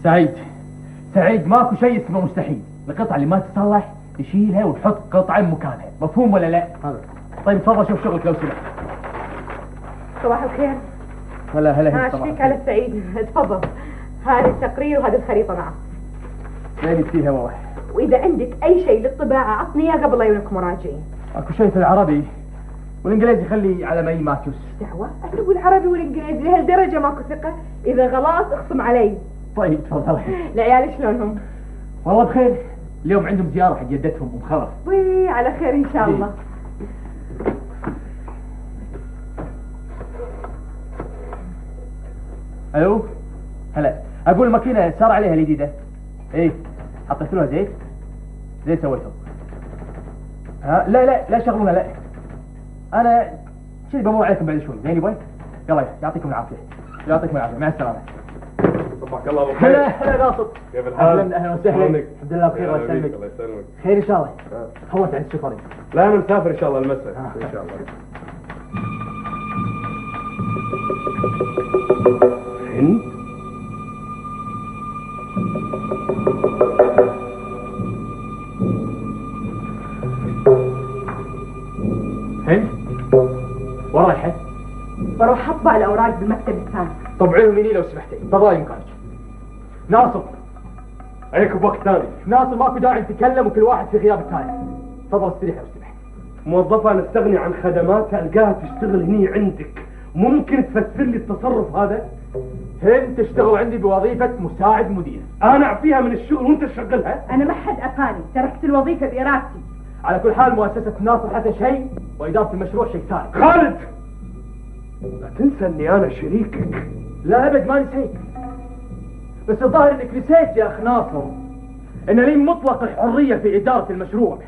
سعيد سعيد، ماكو شيء اسمه مستحيل. القطعة اللي ما تتصلح نشيلها ونحط قطعة مكانها، مفهوم ولا لا؟ هذا. طيب تفضل شوف شغلك لو سمحت. صباح الخير. هلا ايش فيك على سعيد؟ تفضل، هذا التقرير وهذه الخريطة معه. لين فيها واضح. واذا عندك اي شيء للطباعة عطني اياه قبل لا يكونوا مراجعين. اكو شيء في العربي والانجليزي خلي على ما ماتشوس. دعوة اسوي العربي والانجليزي لهالدرجة ماكو ثقة؟ اذا غلط اخصم علي. طيب تفضل. العيال شلونهم؟ والله بخير، اليوم عندهم زيارة حق جدتهم ام خلف. وي على خير ان شاء الله. الو هلا، اقول الماكينة صار عليها الجديدة. ايه حطيت لها زيت سويته. لا شغلونا، لا انا شيء بمر عليكم بعد شوي. زين يبوي، يلا يعطيكم العافية. يعطيكم العافية، مع السلامة. صباحك الله بالخير. هلا قاصد، كيف الحال؟ اهلا وسهلا. الحمد لله بخير. الله يسلمك. الله يسلمك. خير ان شاء الله. هونت عند السفرين. لا انا مسافر ان شاء الله المساء. ان شاء الله. هند؟ هند؟ وين رايحة؟ بروح اطبع الاوراق بالمكتب الثاني. طبعيهم لي لو سمحتي. تفضلي مكانك. ناصر، عليك بوقت ثاني. ناصر ماكو داعي نتكلم وكل واحد في غياب الثاني. تفضل استريح لو سمحت. موظفة نستغني عن خدماتها القاها تشتغل هني عندك، ممكن تفسر لي التصرف هذا؟ هند تشتغل عندي بوظيفة مساعد مدير. انا اعفيها من الشغل وانت تشغلها؟ انا ما حد افاني، تركت الوظيفة بارادتي. على كل حال مؤسسة ناصر حسن شيء وإدارة المشروع شيء ثاني. خالد لا تنسى اني انا شريكك. لا ابد ما نسيت، بس الظاهر انك نسيت يا اخ ناصر ان لي مطلق الحرية في إدارة المشروع،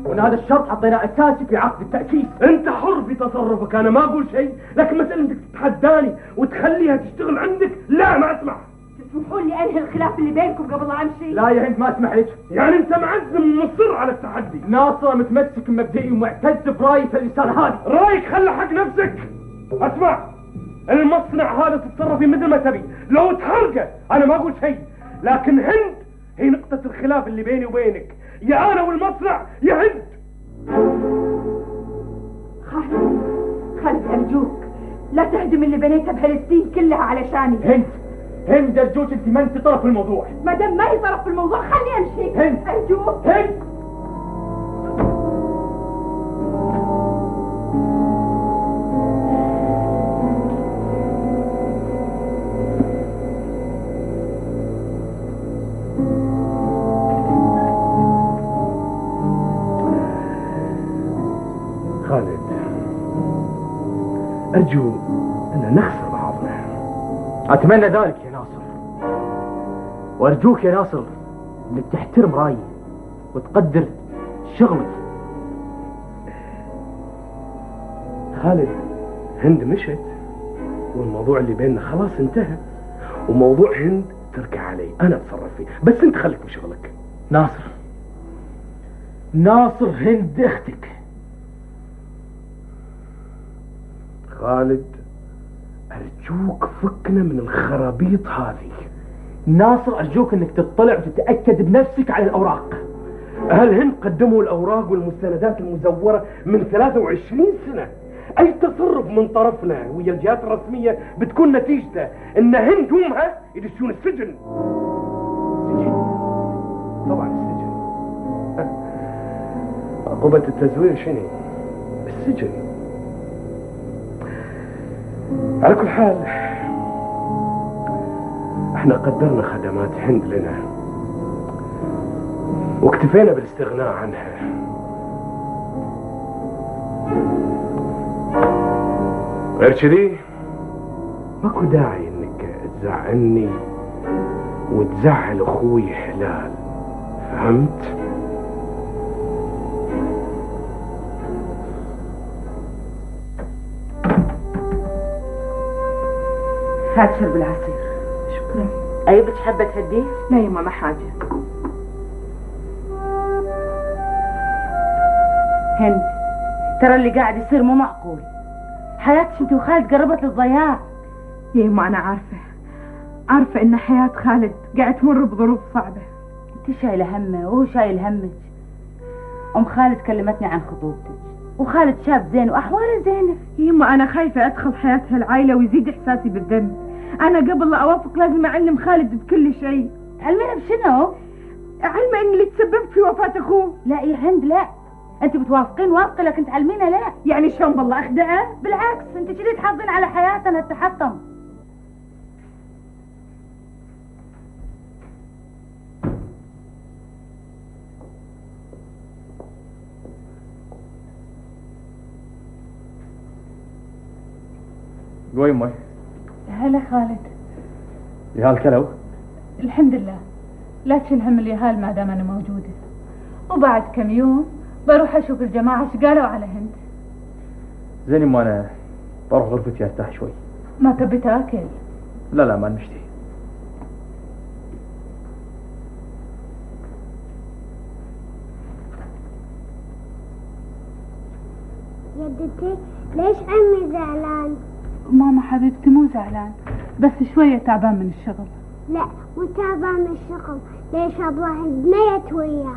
وان هذا الشرط حطيناه اساسي في عقد التأسيس. انت حر في تصرفك، انا ما اقول شيء، لكن مسألة انك تتحداني وتخليها تشتغل عندك لا ما اسمع. تسمحون لي انهي الخلاف اللي بينكم قبل لا امشي؟ لا يا هند ما اسمح لك. يعني انت معزم ومصر على التحدي؟ ناصر متمسك بمبدئي ومعتز برايي في الرسالة هذه. رايك خلى حق نفسك. اسمع، المصنع هذا تتصرفي مثل ما تبي، لو تحرقه انا ما اقول شيء، لكن هند هي نقطة الخلاف اللي بيني وبينك، يا انا والمصنع يا هند. خالد ارجوك لا تهدم اللي بنيته بهالسنين كلها علشاني. هند ارجوك، انت ما انت طرف الموضوع. ما دام ما هي طرف في الموضوع خلني امشي. هند ارجوك. هند خالد ارجو ان نخسر بعضنا. اتمنى ذلك يا ناصر، وارجوك يا ناصر انك تحترم رايي وتقدر شغلي. خالد هند مشت والموضوع اللي بيننا خلاص انتهى، وموضوع هند تركه علي، انا اتصرف فيه، بس انت خليك بشغلك. ناصر هند اختك. خالد ارجوك فكنا من الخرابيط هذه. ناصر ارجوك انك تطلع وتتاكد بنفسك على الاوراق. اهل هند قدموا الاوراق والمستندات المزوره من 23 سنه، اي تصرف من طرفنا ويا الجهات الرسميه بتكون نتيجته ان هند وامها يدشون السجن. طبعا السجن. عقوبه التزوير شنو؟ السجن. على كل حال احنا قدرنا خدمات هند لنا واكتفينا بالاستغناء عنها. غير كذي ماكو داعي انك تزعلني وتزعل اخوي هلال، فهمت؟ هات شرب العصير. شكرا. أيوة حابة تهديه؟ لا يما ما حاجة. هند ترى اللي قاعد يصير مو معقول، حياتك انت وخالد قربت للضياع. يما أنا عارفة، عارفة إن حياة خالد قاعد تمر بظروف صعبة. انت شايله همه وهو شايل همك. ام خالد كلمتني عن خطوبتك، وخالد شاب زين واحواله زينه. يما أنا خايفة أدخل حياة هالعائلة ويزيد إحساسي بالذنب. أنا قبل لا أوافق لازم أعلم خالد بكل شيء. علمنا بشنو؟ علمه إن اللي تسببت في وفاة أخوه. لا يا هند لا، انت بتوافقين وافقي لكن تعلمينا لا. يعني شلون بالله أخدعه؟ بالعكس انت كذي تحافظين على حياتنا التحطم. قوي يمي. هلا خالد. يهال كلو؟ الحمد لله، لا تشيل هم اليهال ما دام انا موجوده. وبعد كم يوم بروح اشوف الجماعه ايش قالوا على هند. زين يما، انا بروح غرفتي ارتاح شوي. ما تبي تاكل؟ لا ما نشتهي. جدتي ليش عمي زعلان؟ ماما حبيبتي مو زعلان، بس شويه تعبان من الشغل. لا مو تعبان من الشغل، ليش ابغى عند ميت وياه.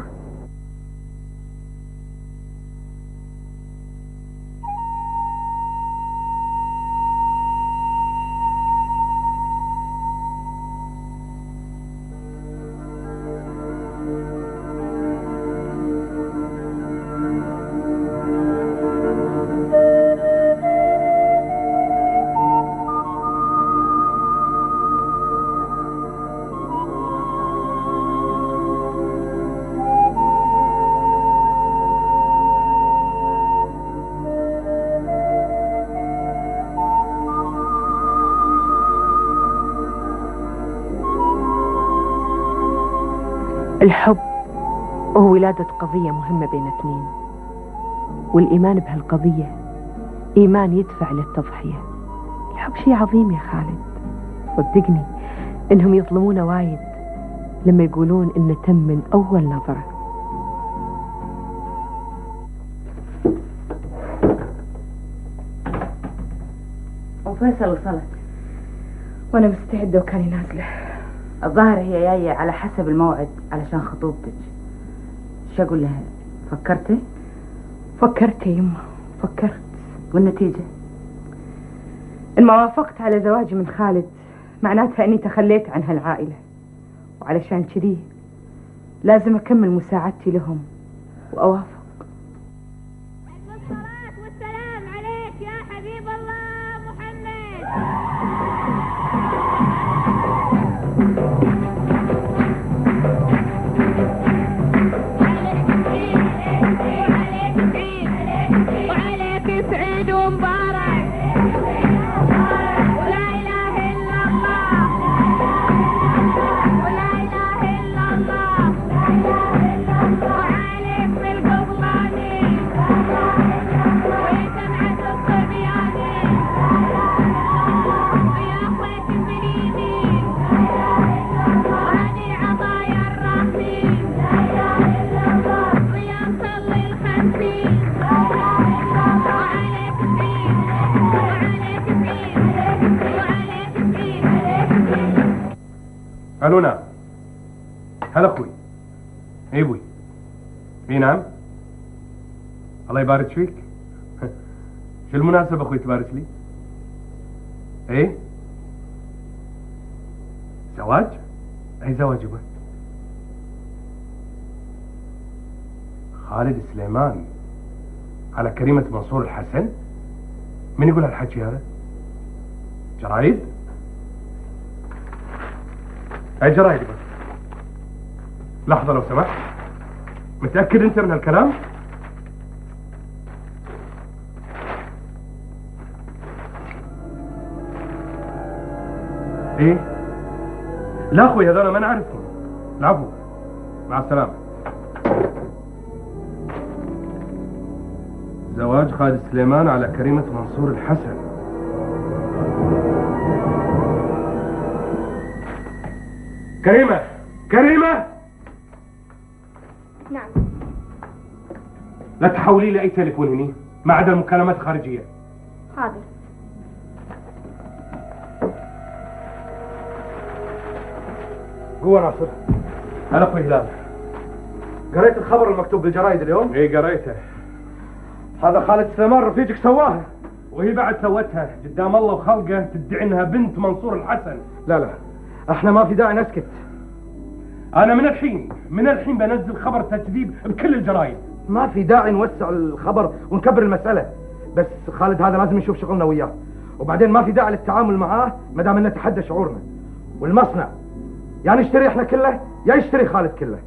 الحب هو ولادة قضية مهمة بين اثنين، والإيمان بهالقضية إيمان يدفع للتضحية. الحب شيء عظيم يا خالد، صدقني إنهم يظلمونا وايد لما يقولون إنه تم من أول نظرة. وفيصل وصلت وأنا مستعدة وكاني نازلة. الظاهر هي جاية على حسب الموعد علشان خطوبتك. شو أقول لها؟ فكرتي؟ فكرت يا يما، فكرت. والنتيجة؟ إن ما وافقت على زواجي من خالد معناتها أني تخليت عن هالعائلة، وعلشان كذي لازم أكمل مساعدتي لهم وأوافق. الصلاة والسلام عليك يا حبيب الله محمد. وعليك سعيد ومبارك، ولا إله إلا الله، ولا إله إلا الله، وعليك بالقبلاني وجمعة الصبياني ويا أخوة المريدي وهذه عطايا الراحمين ويا مصلي الخمسين وعليك سعيد وعليك سعيد وعليك سعيد. الو نعم. هلا اخوي. اي ابوي. اي نعم. الله يبارك فيك. شو المناسبة اخوي تبارك لي؟ ايه؟ زواج؟ اي زواج يبا؟ خالد سليمان على كريمة منصور الحسن؟ من يقول هالحكي هذا؟ جرايد؟ اي جرايد بس. لحظة لو سمحت. متأكد انت من هالكلام؟ ايه؟ لا اخوي هذول ما نعرفهم. العفو. مع السلامة. زواج خالد سليمان على كريمة منصور الحسن. كريمة! كريمة! نعم. لا تحولي لي أي تليفون هني ما عدا المكالمات الخارجية. حاضر. قوة ناصر. أنا أخوي هلال. قريت الخبر المكتوب بالجرايد اليوم؟ ايه قريته. هذا خالد سليمان رفيجك سواها. وهي بعد سوتها قدام الله وخلقه تدعي انها بنت منصور الحسن. لا احنا ما في داعي نسكت. انا من الحين بنزل خبر تكذيب بكل الجرايد. ما في داعي نوسع الخبر ونكبر المسألة، بس خالد هذا لازم نشوف شغلنا وياه، وبعدين ما في داعي للتعامل معاه ما دام انه تحدى شعورنا. والمصنع يا نشتري احنا كله يا يشتري خالد كله.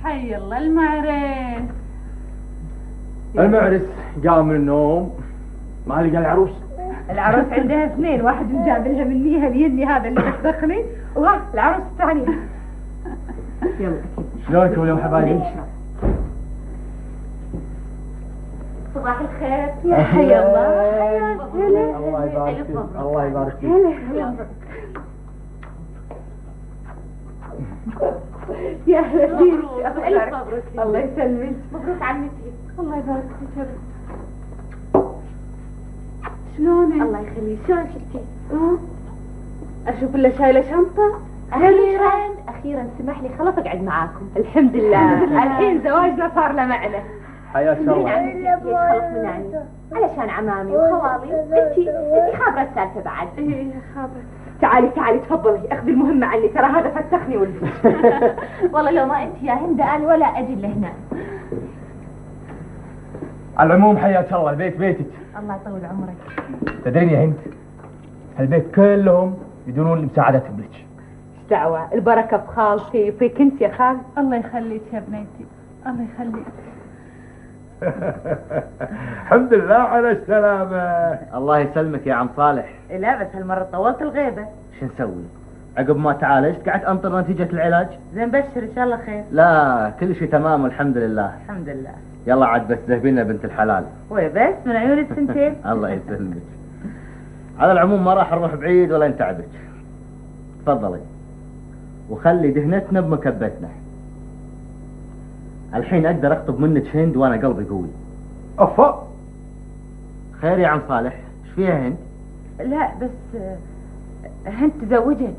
حي الله المعرس. المعرس قام من النوم ما لقى العروس. العروس عندها اثنين، واحد مجاب لها منيها ليني هذا اللي بتدخلي، وها العروس الثانية. يلا شلونكم اليوم حبايبي؟ صباح الخير. يا حي الله. الله يبارك فيك. الله يبارك فيك. يا اهلا فيك. مبروك. الله يسلمك. مبروك عمتي. الله يبارك فيك. شلونك؟ الله يخليك. شلون شفتي؟ اشوف الا شايله شنطه. اخيرا سمح لي خلاص اقعد معاكم. الحمد لله. الحين زواجنا صار له معنى. حياك الله. ليش خلص من عني؟ علشان عمامي وخوالي. انتي خابره السالفه بعد. ايه خابره. تعالي تفضلي اخذي المهمه عني، ترى هذا فتخني ولدي. والله لو ما انت يا هند انا ولا اجي لهنا. على العموم حياك الله، البيت بيتك. الله يطول عمرك. تدرين يا هند هالبيت كلهم يدورون لمساعدتهم لك. ايش دعوه؟ البركه في خالتي وفيك انت يا خال. الله يخليك يا بنيتي، الله يخليك. الحمد لله على السلامة. الله يسلمك يا عم صالح. لا بس هالمره طولت الغيبه. شو نسوي؟ عقب ما تعالجت قعدت انطر نتيجة العلاج. زين بشر ان شاء الله خير. لا كل شيء تمام والحمد لله. الحمد لله. يلا عاد بس ذهبينا بنت الحلال. وبس من عيون السنتين. الله يسلمك. على العموم ما راح نروح بعيد ولا نتعبك. تفضلي وخلي دهنتنا بمكبتنا. الحين اقدر اخطب منك هند وانا قلبي قوي. افا خير يا عم صالح، ايش فيها هند؟ لا بس هند تزوجت.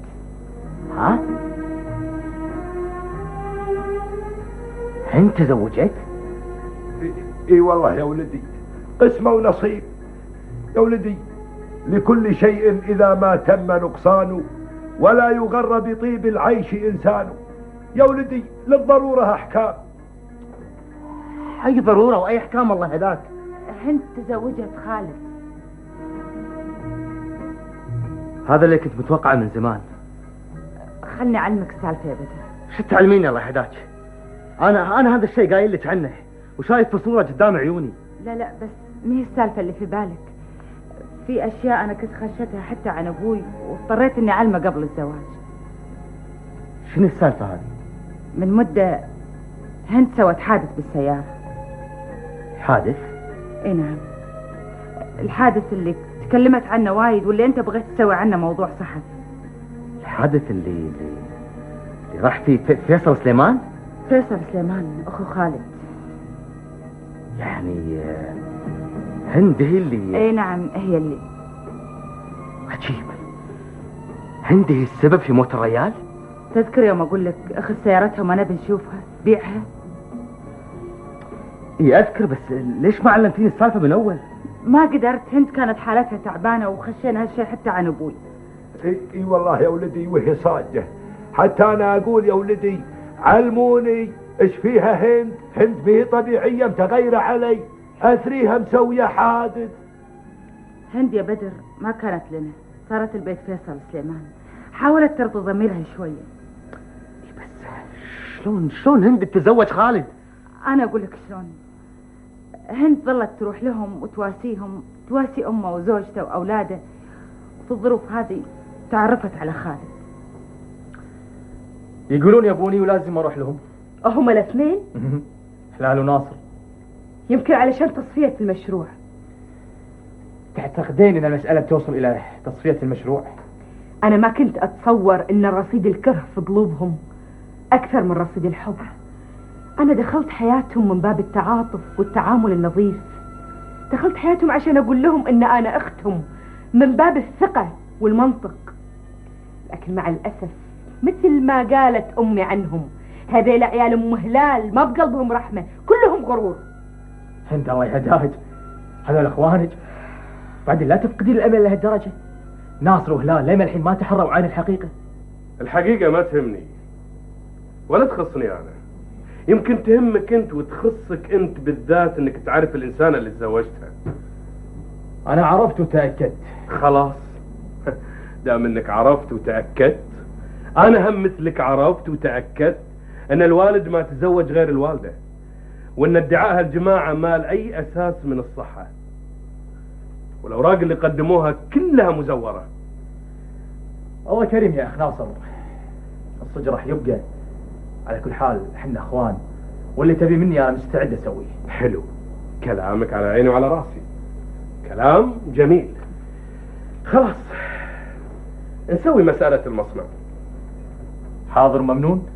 ها؟ هند تزوجت؟ اي والله يا ولدي، قسمه ونصيب يا ولدي. لكل شيء اذا ما تم نقصانه ولا يغر بطيب العيش انسان. يا ولدي للضرورة احكام. اي ضرورة واي احكام الله هداك. هند تزوجت خالد. هذا اللي كنت متوقعه من زمان. خلني اعلمك السالفه يا بدر. شو تعلميني الله هداك؟ انا هذا الشيء قايل لك عنه وشايف في صورة قدام عيوني. لا بس ما هي السالفه اللي في بالك. في اشياء انا كنت خشيتها حتى عن ابوي واضطريت اني اعلمه قبل الزواج. شنو السالفة هذه؟ من مده هند سوت حادث بالسياره. حادث؟ اي نعم. الحادث اللي تكلمت عنه وايد واللي انت بغيت تسوي عنه موضوع صحفي. الحادث اللي راح فيه فيصل سليمان؟ فيصل سليمان اخو خالد. يعني هند هي اللي... اي نعم هي اللي... عجيب. هند هي السبب في موت الريال؟ تذكر يوم اقول لك اخذ سيارتها وما نبي نشوفها بيعها؟ اي اذكر، بس ليش ما علمتيني السالفة من اول؟ ما قدرت. هند كانت حالتها تعبانة وخشينا هالشيء حتى عن ابوي. اي والله يا ولدي وهي صادقة. حتى انا اقول يا ولدي علموني ايش فيها هند. هند مهي طبيعية متغيرة علي، اثريها مسوية حادث. هند يا بدر ما كانت لنا، صارت البيت فيصل سليمان. حاولت ترضي ضميرها شوية. بس شلون هند تتزوج خالد؟ أنا أقول لك شلون. هند ظلت تروح لهم وتواسيهم، تواسي أمه وزوجته وأولاده. في الظروف هذه تعرفت على خالد. يقولون يبوني ولازم أروح لهم. هم الاثنين؟ حلال وناصر. يمكن علشان تصفية المشروع. تعتقدين أن المسألة توصل إلى تصفية المشروع؟ أنا ما كنت أتصور أن رصيد الكره في قلوبهم أكثر من رصيد الحب. أنا دخلت حياتهم من باب التعاطف والتعامل النظيف. دخلت حياتهم عشان أقول لهم أن أنا أختهم من باب الثقة والمنطق. لكن مع الأسف مثل ما قالت أمي عنهم، هذيل عيال أم هلال ما بقلبهم رحمة، كلهم غرور. هند الله يهداك، هذول اخوانك. بعدين لا تفقدين الامل لهالدرجه. ناصر وهلال لما الحين ما تحروا عن الحقيقه. الحقيقة ما تهمني ولا تخصني أنا. يمكن تهمك أنت وتخصك أنت بالذات أنك تعرف الإنسانة اللي تزوجتها. انا عرفت وتاكدت. خلاص دام أنك عرفت وتأكدت، أنا هم مثلك عرفت وتأكدت أن الوالد ما تزوج غير الوالدة، وأن ادعاء هالجماعة ما لأي أساس من الصحة، والأوراق اللي قدموها كلها مزورة. الله كريم يا اخ ناصر، الصدق راح يبقى. على كل حال احنا اخوان، واللي تبي مني انا مستعد اسويه. حلو كلامك، على عيني وعلى راسي، كلام جميل. خلاص نسوي مسألة المصنع. حاضر ممنون.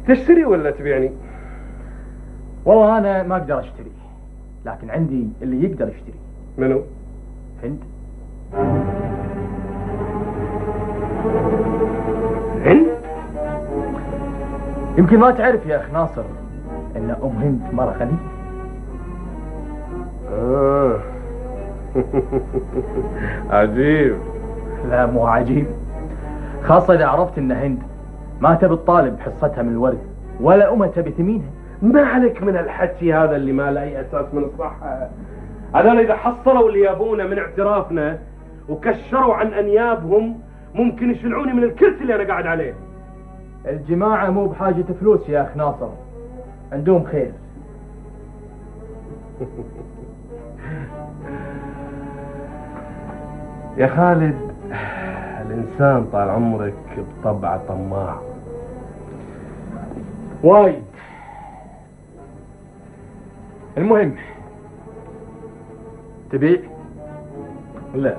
تشتري ولا تبيعني؟ والله انا ما اقدر اشتري، لكن عندي اللي يقدر يشتري. منو؟ هند. هند؟ يمكن ما تعرف يا اخ ناصر ان ام هند مرة غنية. عجيب. لا مو عجيب، خاصة اذا عرفت ان هند ما تبي تطالب حصتها من الورد ولا امها تبي ثمينها. ما عليك من الحكي هذا اللي ما له اي اساس من الصحة. هذول اذا حصلوا اللي يبونه من اعترافنا وكشروا عن انيابهم ممكن يشلعوني من الكرسي اللي انا قاعد عليه. الجماعة مو بحاجة فلوس يا اخ ناصر، عندهم خير. يا خالد، الانسان طال عمرك بطبعه طماع وايد. المهم تبيع؟ لا،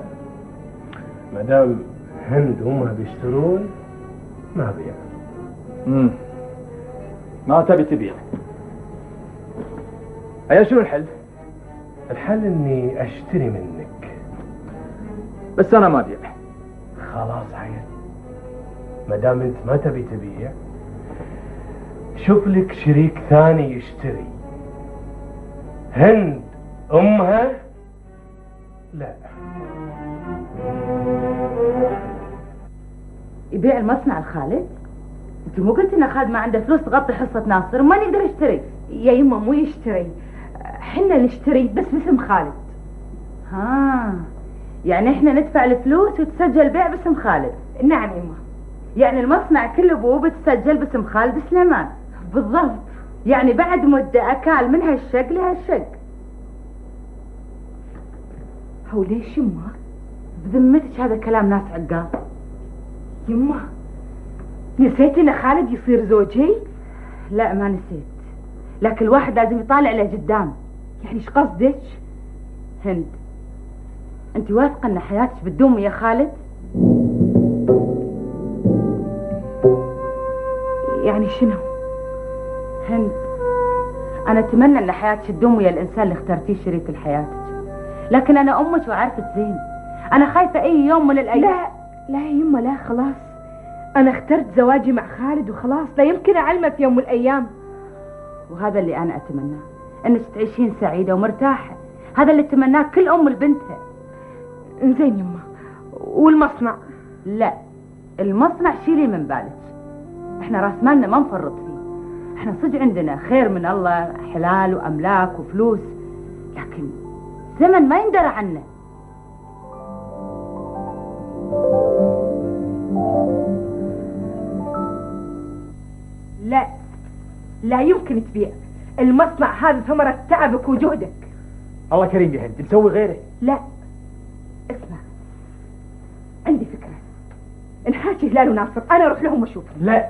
ما دام هند هم بيشترون ما بيع. ما تبي تبيع؟ أيا شنو الحل؟ الحل اني اشتري منك. بس انا ما ابيع. خلاص عيل، ما دام انت ما تبي تبيع شوف لك شريك ثاني يشتري. هند امها لا. يبيع المصنع الخالد؟ انت مو قلت ان خالد ما عنده فلوس تغطي حصة ناصر وما نقدر يشتري؟ يا يما مو يشتري، حنا نشتري بس باسم خالد. ها، يعني احنا ندفع الفلوس وتسجل بيع باسم خالد؟ نعم يما. يعني المصنع كله بوب تسجل باسم خالد سليمان؟ بالضبط. يعني بعد مدة اكال من هالشق لهالشق. هو ليش يما؟ بذمتك هذا كلام ناس عقال. يما نسيت ان خالد يصير زوجي؟ لا ما نسيت، لكن الواحد لازم يطالع لقدام. يعني ايش قصدك؟ هند، انت واثقة ان حياتك بتدوم يا خالد؟ يعني شنو؟ هند، انا اتمنى ان حياتك تدوم ويا الانسان اللي اخترتيه شريك لحياتك، لكن انا امك وعارفة زين. انا خايفة اي يوم من الايام. لا لا يما، لا خلاص، انا اخترت زواجي مع خالد وخلاص، لا يمكن اعلمه في يوم من الايام. وهذا اللي انا اتمناه، انك تعيشين سعيدة ومرتاحة. هذا اللي تمناه كل ام لبنتها. زين يما، والمصنع؟ لا، المصنع شيلي من بالك، احنا راس مالنا ما نفرط فيه. احنا صدق عندنا خير من الله، حلال واملاك وفلوس، لكن زمن ما يندرى عنه. لا، لا يمكن تبيع. المصنع هذا ثمرة تعبك وجهدك. الله كريم يا هند، نسوي غيره. لا، اسمع، عندي فكرة. نحاكي هلال وناصر، أنا أروح لهم وأشوفهم. لا،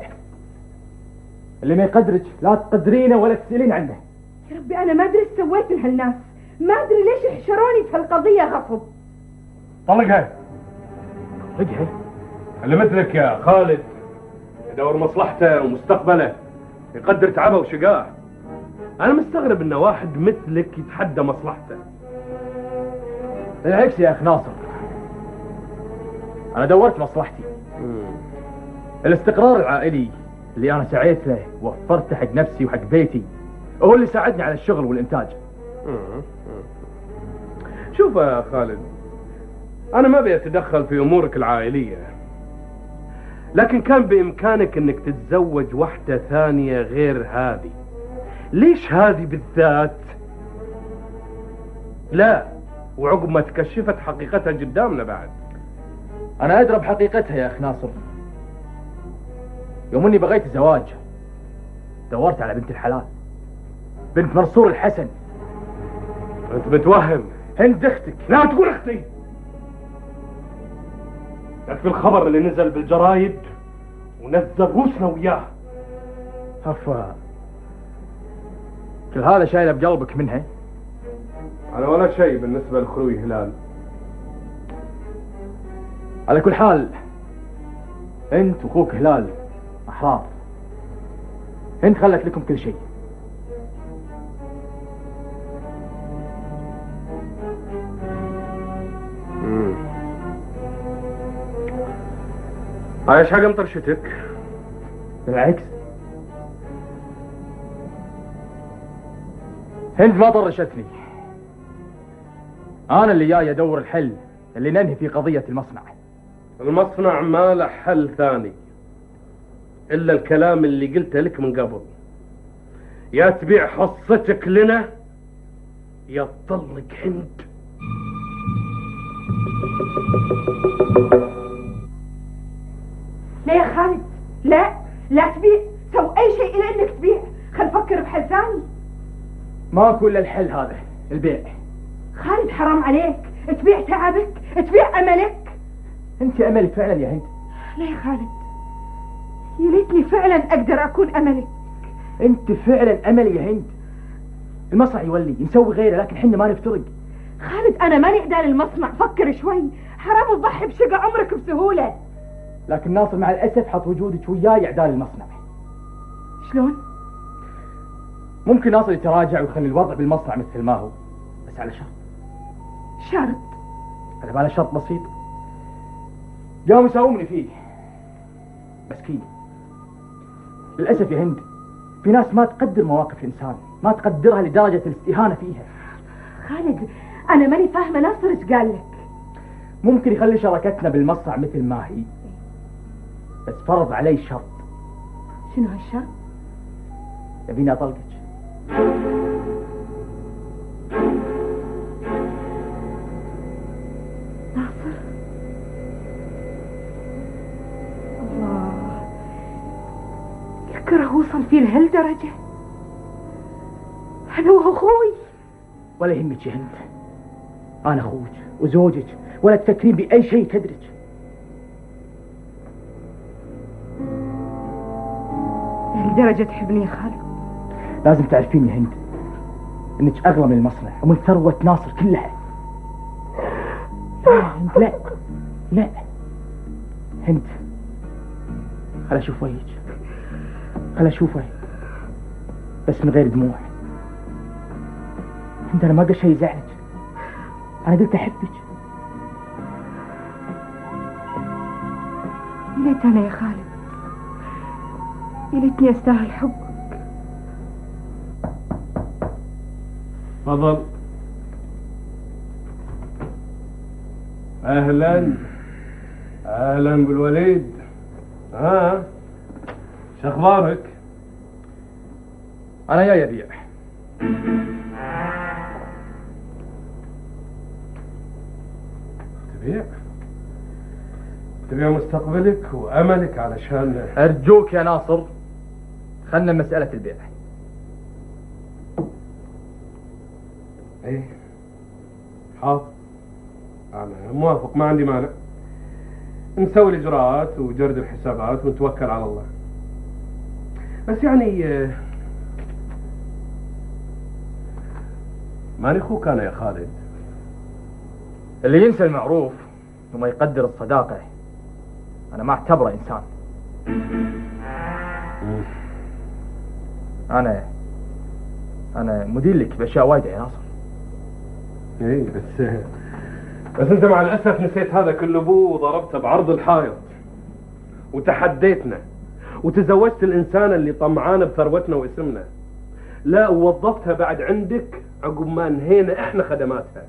اللي ما يقدرك لا تقدرينه ولا تسألين عنه. يا ربي أنا ما أدري ايش سويت لهالناس، ما أدري ليش يحشروني في هالقضية غصب. طلقها. طلقها؟ اللي مثلك يا خالد يدور مصلحته ومستقبله، يقدر تعبه وشقاه. أنا مستغرب إن واحد مثلك يتحدى مصلحته. بالعكس يا أخ ناصر، أنا دورت مصلحتي. الاستقرار العائلي اللي أنا سعيت له ووفرته حق نفسي وحق بيتي هو اللي ساعدني على الشغل والإنتاج. شوف يا خالد، أنا ما أبي أتدخل في أمورك العائلية، لكن كان بإمكانك إنك تتزوج واحدة ثانية غير هذه. ليش هذه بالذات؟ لا، وعقب ما تكشفت حقيقتها قدامنا بعد. أنا أدرى بحقيقتها يا أخ ناصر. يوم إني بغيت الزواج دورت على بنت الحلال، بنت منصور الحسن. أنت متوهم. هند أختك. لا تقول أختي. يكفي الخبر اللي نزل بالجرايد ونزل روسنا وياه. أفا كل هذا شايله بقلبك منها؟ أنا ولا شيء بالنسبة لأخوي هلال. على كل حال أنت وأخوك هلال أحرار. هند خلت لكم كل شيء. ايش حاجة مطرشتك؟ بالعكس، هند ما طرشتني. أنا اللي جاي أدور الحل اللي ننهي في قضية المصنع. المصنع ما له حل ثاني إلا الكلام اللي قلته لك من قبل. يا تبيع حصتك لنا يا تطلق هند. لا يا خالد، لا تبيع. سو أي شيء إلا إنك تبيع. خل نفكر بحل ثاني. ماكو إلا الحل هذا، البيع. خالد حرام عليك، تبيع تعبك، تبيع أملك. أنت أملك فعلا يا هند. لا يا خالد، يا ليتني فعلا أقدر أكون أملك. أنت فعلا أملي يا هند. المصنع يولي نسوي غيره، لكن حنا ما نفترق. خالد أنا ماني عدال المصنع، فكر شوي. حرام تضحي بشقة عمرك بسهولة. لكن ناصر مع الأسف حط وجودك وياي عدال المصنع. شلون؟ ممكن ناصر يتراجع ويخلي الوضع بالمصنع مثل ما هو، بس على شرط. شرط؟ على بالي شرط بسيط قام يساومني فيه. مسكين. للأسف يا هند في ناس ما تقدر مواقف الإنسان، ما تقدرها لدرجة الاستهانة فيها. خالد أنا ماني فاهمة ناصر إيش قال لك. ممكن يخلي شراكتنا بالمصنع مثل ما هي، بس فرض علي شرط. شنو هالشرط؟ يبيني أطلقك. ناصر، الله يكره وصل فيه لهالدرجة. أنا وأخوي. ولا يهمك يا هند، أنا أخوك وزوجك، ولا تفكرين بأي شيء يكدرك. لهالدرجة تحبني يا خالد؟ لازم تعرفين يا هند انك اغلى من المصنع ومن ثروة ناصر كلها. لا يا هند، لا هند، خل اشوف وجهك، خل اشوفه بس من غير دموع. هند انا ما قلت شيء يزعلك، انا قلت احبك. يا ليت انا يا خالد، يا ليتني استاهل حبك. تفضل. اهلا اهلا بالوليد. شو اخبارك؟ انا جاي ابيع. تبيع مستقبلك واملك علشان ارجوك يا ناصر خلنا مسألة البيع. ايه حاضر، انا موافق، ما عندي مانع. نسوي الاجراءات وجرد الحسابات ونتوكل على الله. بس يعني ماني اخوك انا يا خالد. اللي ينسى المعروف وما يقدر الصداقة أنا ما أعتبره إنسان. أنا مدين لك بأشياء وايدة يا ناصر. ايه بس انت مع الاسف نسيت هذا كله ابوه وضربته بعرض الحائط وتحديتنا وتزوجت الانسانه اللي طمعانه بثروتنا واسمنا. لا، ووظفتها بعد عندك عقب ما انهينا احنا خدماتها.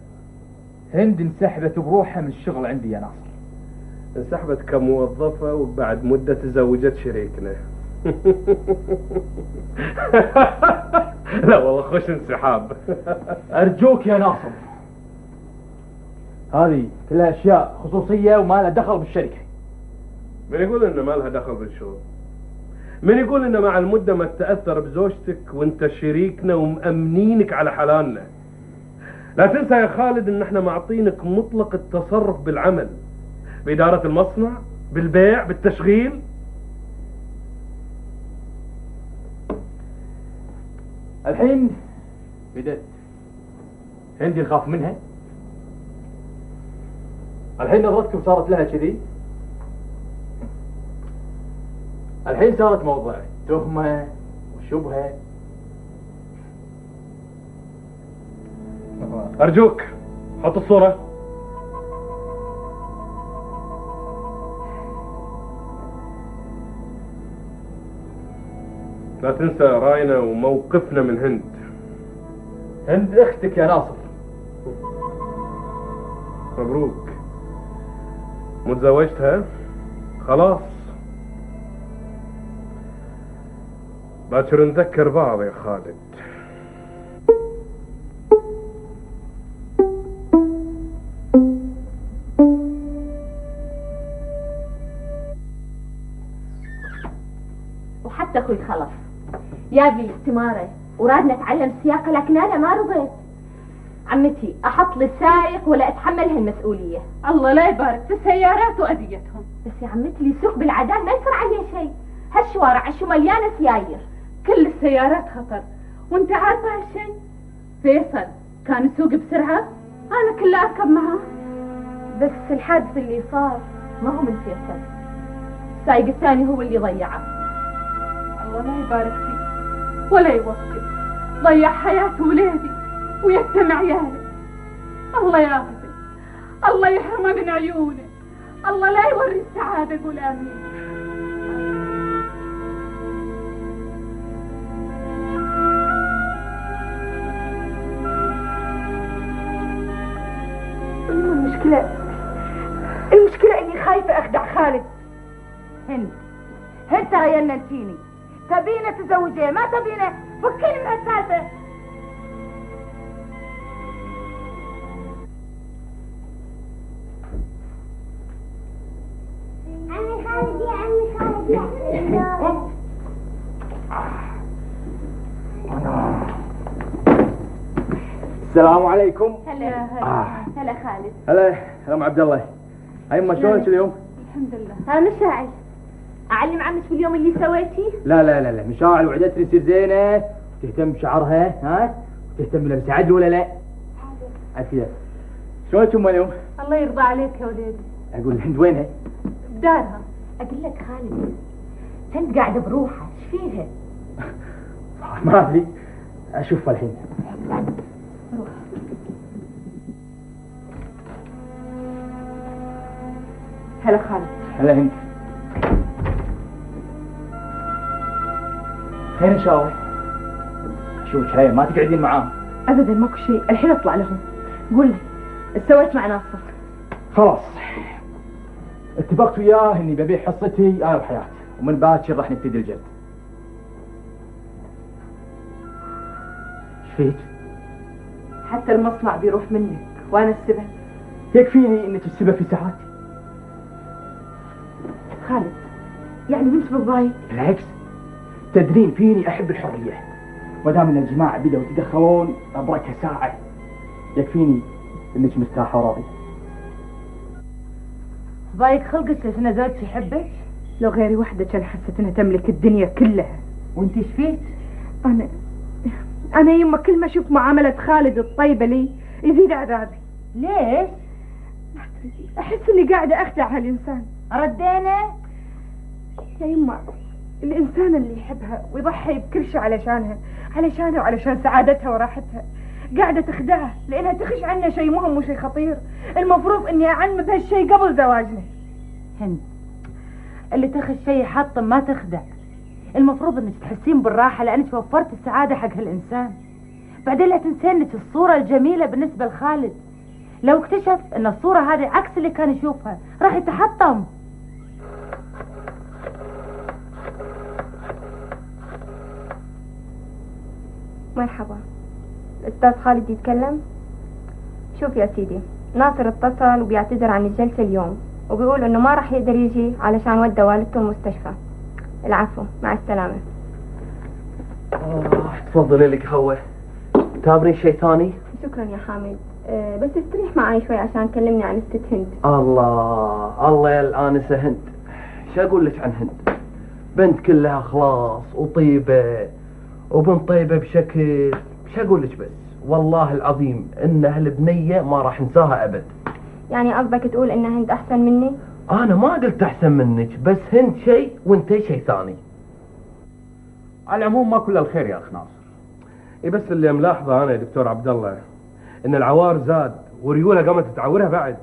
هند انسحبت بروحها من الشغل عندي يا ناصر. انسحبت كموظفه وبعد مده تزوجت شريكنا. لا والله خوش انسحاب. أرجوك يا ناصر، هذه كلها أشياء خصوصية وما لها دخل بالشركة. من يقول إن ما لها دخل بالشغل؟ من يقول إن مع المدة ما تتأثر بزوجتك وأنت شريكنا ومأمنينك على حلالنا؟ لا تنسى يا خالد إن إحنا معطينك مطلق التصرف بالعمل، بإدارة المصنع، بالبيع، بالتشغيل. الحين بدت هندي نخاف منها. الحين نظرتكم صارت لها كذي. الحين صارت موضوع تهمة وشبهة. أرجوك حط الصورة. لا تنسى راينا وموقفنا من هند. هند اختك يا ناصر. مبروك، متزوجتها خلاص. باكر نذكر بعض يا خالد. وحتى اخوي خلف جاب لي الاستمارة ورادنا اتعلم سياقة، لكن انا ما رضيت. عمتي احط لي السائق ولا اتحمل هالمسؤولية؟ الله لا يبارك في السيارات واذيتهم. بس يا عمتي اللي يسوق بالعدال ما يصير عليه شيء. هالشوارع شو مليانة سيايير. كل السيارات خطر، وانت عارفة هالشيء. فيصل كان يسوق بسرعة، انا كلها اركب معاه. بس الحادث اللي صار ما هو من فيصل، السايق الثاني هو اللي ضيعه. الله لا يبارك فيه ولا يوفقه، ضيع حياة ولادي ويتم عيالي. الله ياخذه، الله يحرمه من عيونه، الله لا يوري السعادة. قول امين. المشكلة اني خايفة اخدع خالد. هند ترى يننتيني، تبينا تزوجيه ما تبينا فكيني من هالسالفة. عمي خالد يا عمي خالد يا السلام عليكم. هلا هلا خالد. هلا ام عبد الله. ايما شلونك اليوم؟ الحمد لله. ها مشاعل، اعلم عمك في اليوم اللي سويتي؟ لا مشاعل وعدتني تصير زينه، تهتم بشعرها ها، وتهتم بلبس عدل ولا لا؟ عافيه. شلونك ام اليوم؟ الله يرضى عليك يا وليدي. اقول الهند وينها؟ بدارها. اقول لك خالد، هند قاعده بروحها، ايش فيها؟ ما ادري، اشوفها الحين. روح. هلا خالد. هلا هند. خير ان شاء الله. شوفك هاي ما تقعدين معاهم. ابدا ماكو شيء، الحين اطلع لهم. قول لي ايش سويت مع ناصر؟ خلاص اتفقت وياه اني ببيع حصتي انا وحياتي، ومن باكر راح نبتدي الجد. ايش فيك؟ حتى المصنع بيروح منك وانا السبب. يكفيني انك السبب في سعادتي. خالد يعني بنت بالضايق؟ بالعكس، تدرين فيني احب الحريه، ودام ان الجماعه بدأوا يتدخلون ابركها ساعه. يكفيني انك مرتاحة وراضية. ضايق خلقك ليش انا زوجتي يحبك؟ لو غيري وحدة كان حست انها تملك الدنيا كلها. وانت ايش فيك؟ انا يما كل ما اشوف معاملة خالد الطيبة لي يزيد عذابي. ليش؟ احس اني قاعدة اخدع هالانسان. ردينا؟ يا يما الانسان اللي يحبها ويضحي بكل شيء علشانها وعلشان سعادتها وراحتها قاعدة تخدعه لانها تخش عنه شيء مهم وشيء خطير. المفروض اني اعلمه بهالشيء قبل زواجنا. هند، اللي تخش شيء حاطم ما تخدع. المفروض انك تحسين بالراحة لانك وفرت السعادة حق هالانسان. بعدين لا تنسين انك الصورة الجميلة بالنسبة لخالد لو اكتشف ان الصورة هذه عكس اللي كان يشوفها راح يتحطم. مرحبا، الأستاذ خالد يتكلم؟ شوف يا سيدي، ناصر اتصل وبيعتذر عن الجلسة اليوم وبيقول انه ما راح يقدر يجي علشان ودى والدته المستشفى. العفو، مع السلامة. تفضلي لك هوة. تابرين شيء ثاني؟ شكرا يا حامد. بس استريح معي شوي عشان كلمني عن الست هند. الله يا الآنسة هند. شو أقول لك عن هند؟ بنت كلها إخلاص وطيبة وبنت طيبة بشكل. شو أقول لك بس والله العظيم إن هالبنية ما راح ننساها أبد. يعني قصدك تقول ان هند احسن مني؟ أنا ما قلت أحسن منك، بس هند شيء وانت شيء ثاني. على العموم ما كل الخير يا أخ ناصر. اي بس اللي ملاحظه انا يا دكتور عبد الله ان العوار زاد وريولها قامت تعورها بعد.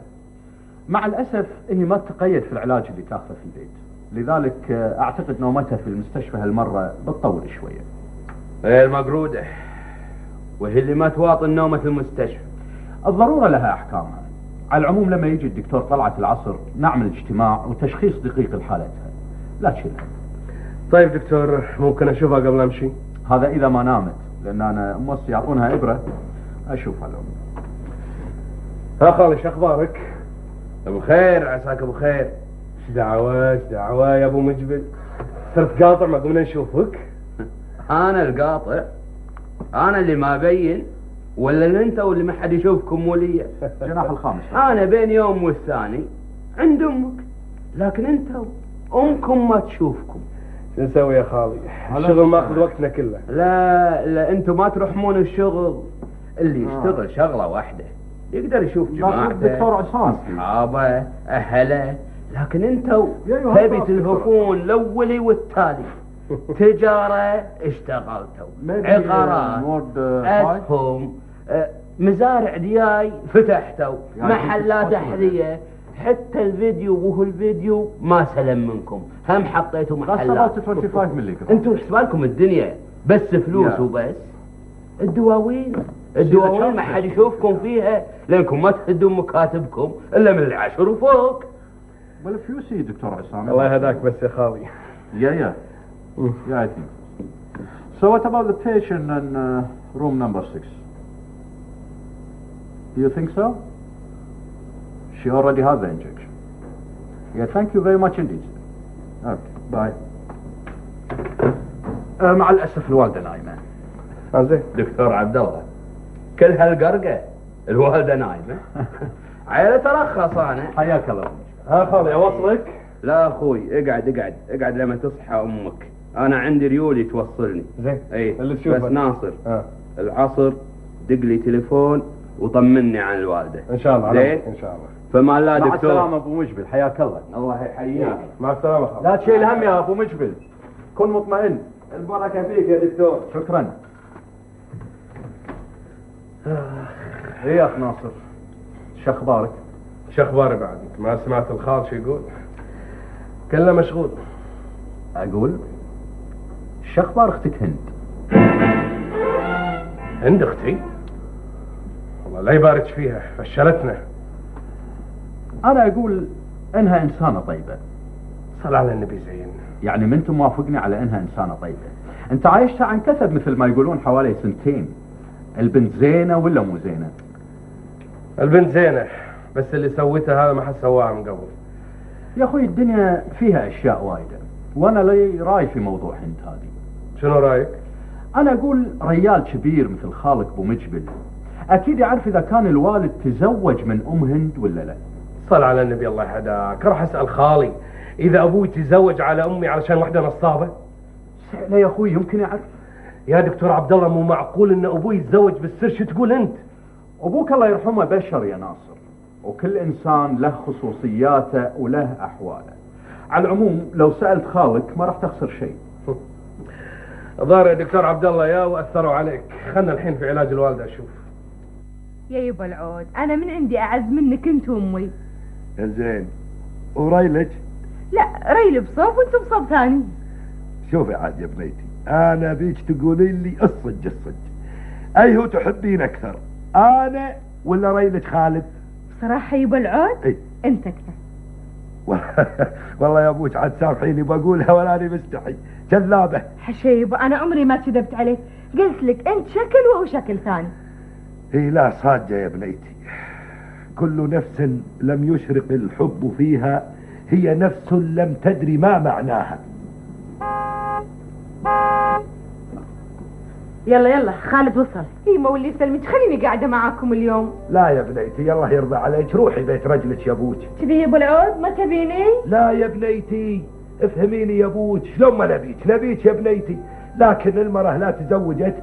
مع الأسف هي ما تتقيد في العلاج اللي تاخذه في البيت، لذلك أعتقد نومتها في المستشفى هالمرة بتطول شوية. ايه المقرودة، وهي اللي ما تواطن نومة المستشفى. الضرورة لها أحكامها. على العموم لما يجي الدكتور طلعت العصر نعمل اجتماع وتشخيص دقيق لحالتها، لا تشيلها. طيب دكتور، ممكن اشوفها قبل امشي؟ هذا إذا ما نامت، لأن أنا موصي يعطونها إبرة أشوفها لهم. ها خالي، شو اخبارك؟ ابو خير، عساك ابو خير. ايش دعوة يا ابو مجبل؟ صرت قاطع ما قمنا نشوفك؟ انا القاطع؟ انا اللي ما ابين؟ ولا اللي انت واللي ما حد يشوفكم وليا؟ جناح الخامس. انا بين يوم والثاني عند امك، لكن انتوا امكم ما تشوفكم. شو نسوي يا خالي؟ الشغل ماخذ وقتنا كله. لا انتوا ما ترحمون الشغل. اللي يشتغل شغله واحده يقدر يشوف جماعته، الدكتور عصام، اصحابه، اهله، لكن انتوا تبي تلهفون الاولي والتالي. تجاره اشتغلتوا، عقارات، اسهم، مزارع دياي فتحتوا، محلات احذيه، حتى الفيديو وهو الفيديو ما سلم منكم، هم حطيتوا محلات. 25 ملي. انتوا حسبالكم الدنيا بس فلوس وبس. الدواوين ما حد يشوفكم فيها لانكم ما تهدون مكاتبكم الا من العشر وفوق. والفلوس دكتور عصام. الله يهداك بس يا خالي. Yeah, I think. So what about the patient in room number 6? Do you think so? She already had the injection. Yeah, thank you very much indeed. Okay, bye. مع الأسف الوالدة نايمة. زين دكتور عبد الله، كل هالقرقة الوالدة نايمة؟ عيلة ترخص انا. حياك الله. ها خالي اوصلك؟ لا اخوي، اقعد لما تصحى امك. انا عندي ريولي توصلني. زين. اي اللي تشوفه. بس ناصر العصر دق لي تليفون وطمني عن الوالده. ان شاء الله. زين ان شاء الله. فما لا دكتور. مع السلامة ابو مجبل، حياك الله. الله يحييك. مع السلامة خالي. لا تشيل هم يا ابو مجبل، كن مطمئن. البركة فيك يا دكتور. شكرا. ايه يا اخ ناصر، شو اخبارك؟ شو اخباري بعد؟ ما سمعت الخال شو يقول؟ كله مشغول. اقول شو اخبار اختك هند؟ هند اختي؟ والله لا يبارك فيها، فشلتنا. انا اقول انها انسانة طيبة. صل على النبي زين. يعني من انت موافقني على انها انسانة طيبة؟ انت عايشتها عن كثب مثل ما يقولون حوالي 2 سنين. البنت زينة ولا مو زينة؟ البنت زينة، بس اللي سويته هذا ما حد سواها من قبل. يا اخوي الدنيا فيها اشياء وايدة، وانا لي راي في موضوع هند هذه. شنو رايك؟ انا اقول ريال كبير مثل خالك ابو مجبل اكيد يعرف اذا كان الوالد تزوج من ام هند ولا لا. صل على النبي الله يهداك، راح اسال خالي اذا ابوي تزوج على امي علشان وحده نصابه. سأله يا اخوي يمكن يعرف. يا دكتور عبد الله مو معقول ان ابوي يتزوج بالسر، شو تقول انت؟ ابوك الله يرحمه بشر يا ناصر، وكل انسان له خصوصياته وله احواله. على العموم لو سالت خالك ما راح تخسر شيء. ظاهر يا دكتور عبد الله يا واثروا عليك، خلنا الحين في علاج الوالده اشوف. يا يبا العود، انا من عندي اعز منك انت وامي. زين، وريلك؟ لا ريل بصوب وانت بصوب ثاني. شوفي عاد يا بنيتي، انا بيك تقولين لي الصج الصج، اي هو تحبين اكثر، انا ولا ريلك خالد؟ بصراحه يبا العود اي انت اكثر. والله يا ابوك عاد سامحيني بقولها ولا اني مستحي، كذابه. حشيبه انا عمري ما كذبت عليك، قلت لك انت شكل وهو شكل ثاني. هي لا صادقه يا بنيتي، كل نفس لم يشرق الحب فيها هي نفس لم تدري ما معناها. يلا يلا خالد وصل. اي مولي يسلمك، خليني قاعده معاكم اليوم. لا يا بنيتي الله يرضى عليك، روحي بيت رجلك يا ابوك. تبي يا ابو العود ما تبيني؟ لا يا بنيتي افهميني يا ابوك، شلون ما نبيك يا بنيتي، لكن المرأة لا تزوجت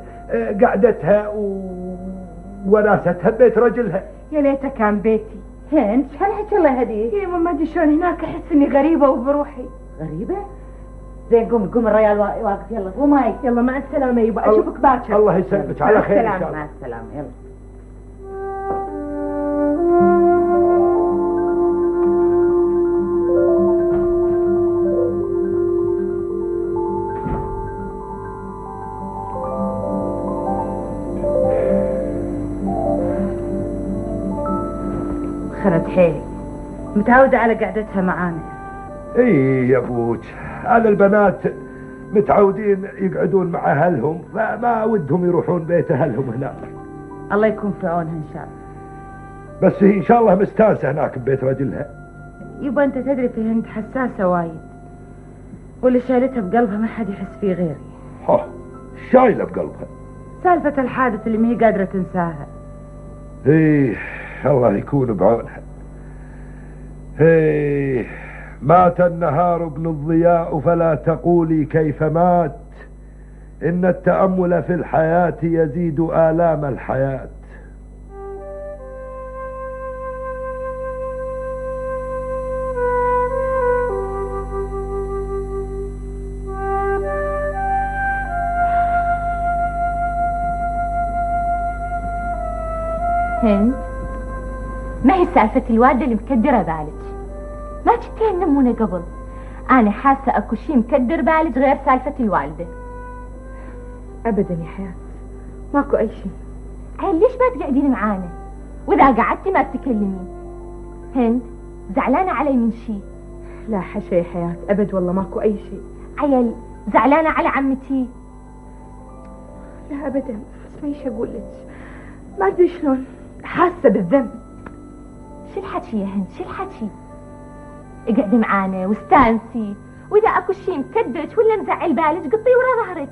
قعدتها وناستها ببيت رجلها. يا ليته كان بيتي. هند هالحكي الله يهديك. يا ما ادري شلون هناك احس اني غريبه وبروحي. غريبة؟ زين قوم الريال واقف، يلا قوم هاي. يلا مع السلامه يبا، اشوفك باكر. الله يسلمك على خير ان شاء الله. مع السلامه يلا. خرت حيلي، متعودة على قعدتها معانا. اي يا ابوك، هذا البنات متعودين يقعدون مع اهلهم، فما ودهم يروحون بيت اهلهم هناك. الله يكون في عونها ان شاء الله. بس هي ان شاء الله مستانسه هناك ببيت رجلها. يبا انت تدري في هند حساسة وايد، واللي شايلتها بقلبها ما حد يحس فيه غيري. شايله بقلبها سالفة الحادث اللي ما هي قادرة تنساها. ايه الله يكون بعونها. ايه مات النهار ابن الضياء فلا تقولي كيف مات، إن التأمل في الحياة يزيد آلام الحياة. هند، ما هي سالفة الوالدة اللي مكدرة بالك؟ ما شفتين نمونة قبل؟ أنا حاسة أكو شي مكدر بالك غير سالفة الوالدة. أبدا يا حياة، ماكو أي شيء. عيل ليش ما تقعدين معانا؟ وإذا قعدتي ما تتكلمين. هند، زعلانة علي من شي؟ لا حشا يا حياة، أبد والله ماكو أي شيء. عيل زعلانة على عمتي؟ لا أبدا، بس ما ايش أقول لك، ما أدري شلون حاسة بالذنب. شو الحكي يا هند، شو الحكي؟ اقعدي معانا واستانسي، واذا اكو شي مكدرك ولا مزعل بالك قطي ورا ظهرك،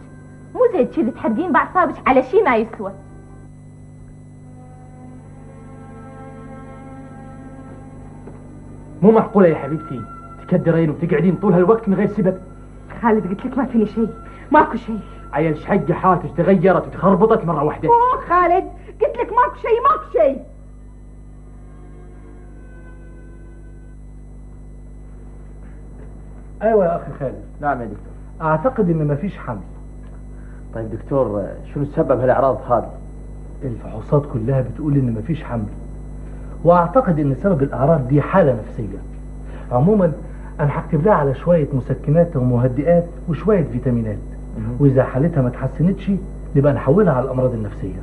مو زي كذي تحرقين باعصابك على شي ما يسوى. مو معقولة يا حبيبتي تكدرين وتقعدين طول هالوقت من غير سبب. خالد قلت لك ما فيني شيء، ماكو شيء. عيل شحقة حالتك تغيرت وتخربطت مرة واحدة. اوه خالد قلت لك ماكو شيء، ماكو شيء. ايوه يا اخي خالد. نعم يا دكتور. اعتقد ان مفيش حمل. طيب دكتور، شنو سبب هالاعراض هذه؟ الفحوصات كلها بتقول ان مفيش حمل، واعتقد ان سبب الاعراض دي حالة نفسية. عموما انا هكتب لها على شوية مسكنات ومهدئات وشوية فيتامينات، واذا حالتها ما تحسنتش نبقى نحولها على الامراض النفسية.